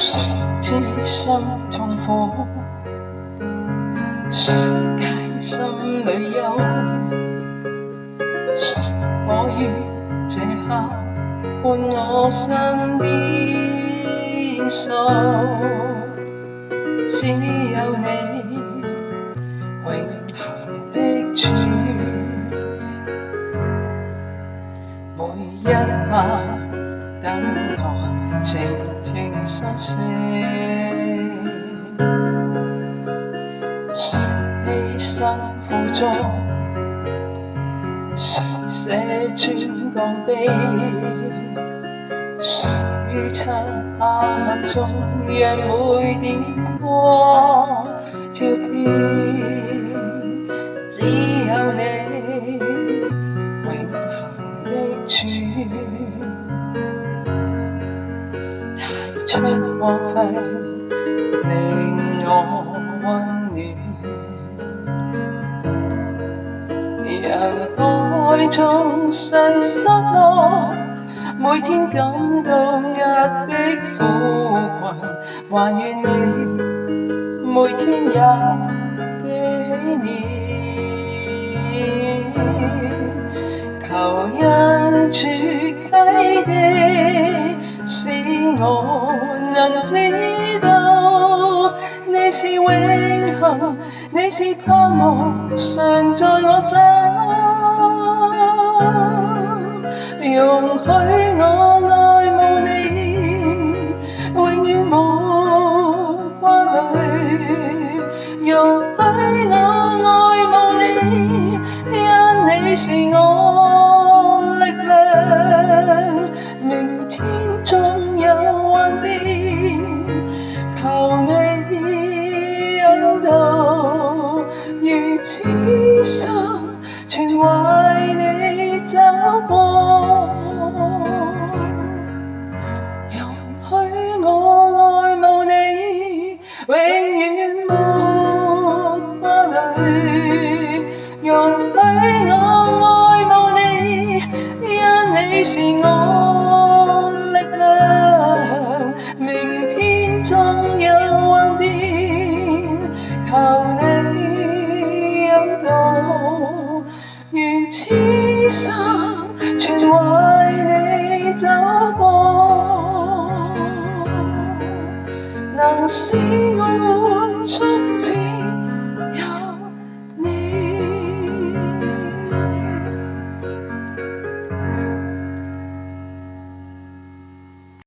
誰知心痛苦？誰解心裏憂？誰可於這刻伴我身邊數？只有你永恆的主，每一刻等待靜聽心聲。誰犧牲付出？誰捨尊降卑？誰於漆黑中讓每點光照遍？只有你永恆的主，太出光輝令我溫暖。人海中常失落，每天感到壓迫苦困，還願你每天也紀念。求恩主啟迪，使我能知道你是永恆，你是盼望常在我心。容許我愛慕你，永遠無掛慮。容許我愛慕你，因你是我力量。明天縱有幻變，求你引導，願此生全為你走過。容許我愛慕你，永遠沒掛慮。容許我愛慕你，因你是我力量。明天縱有幻變，求你引導，願此生全為你走過。能使我活出